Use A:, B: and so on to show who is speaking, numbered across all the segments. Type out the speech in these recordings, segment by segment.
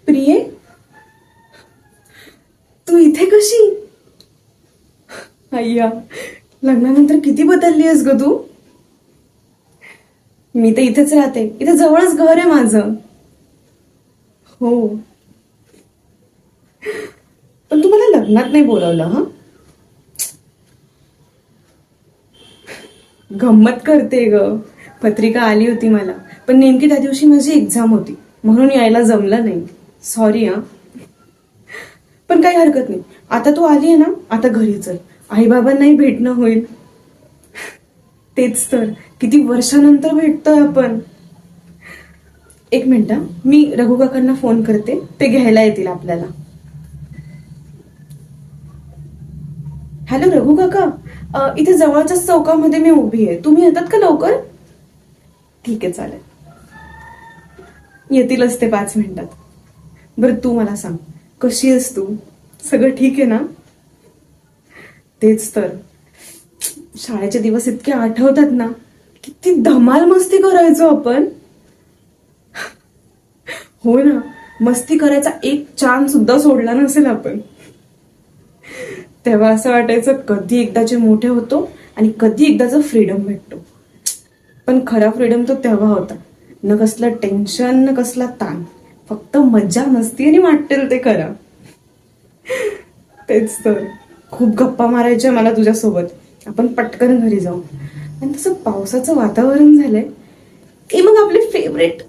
A: प्रिये, तू इथे कशी? अय्या, लग्नानंतर किती बदलली आहेस ग तू. मी तर इथेच राहते, इथे जवळच घर आहे माझं. हो, पण तू मला लग्नात नाही बोलावलं. हा, गंमत करते ग. पत्रिका आली होती मला, पण नेमकी त्या दिवशी माझी एक्झाम होती, म्हणून यायला जमलं नाही. सॉरी हा. पण काही हरकत नाही, आता तू आली आहे ना, आता घरी चल. आई बाबांनाही भेटणं होईल. तेच तर, किती वर्षानंतर भेटतोय आपण. एक मिनिट हा, मी रघु काकांना फोन करते, ते घ्यायला येतील आपल्याला. हॅलो रघु काका, इथे जवळच्याच चौकामध्ये मी उभी आहे, तुम्ही येतात का लवकर? ठीक आहे, चालेल. येतीलच ते 5 मिनिटात. बरं, तू मला सांग, कशी आहेस तू? सगळं ठीक आहे ना? तेच तर, शाळेचे दिवस इतके आठवतात ना, किती धमाल मस्ती करायचो आपण. हो ना, मस्ती करायचा एक चान्स सुद्धा सोडला नसेल आपण. तेव्हा असं वाटायचं कधी एकदाचे मोठे होतो आणि कधी एकदाचं फ्रीडम भेटतो. पण खरा फ्रीडम तो तेव्हा होता, न कसलं टेन्शन, न कसला ताण, फक्त मजा, मस्ती आणि वाटेल ते करा. तेच तर, खूप गप्पा मारायच्या मला तुझ्यासोबत. आपण पटकन घरी जाऊ. आणि तसं पावसाचं वातावरण झालंय की मग आपले फेवरेट,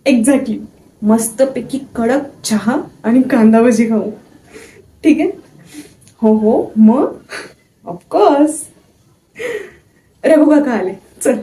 A: एक्झॅक्टली, मस्तपैकी कडक चहा आणि कांदा भजी खाऊ. ठीक आहे? हो हो, मग ऑफकोर्स. रघु काका आले, चल.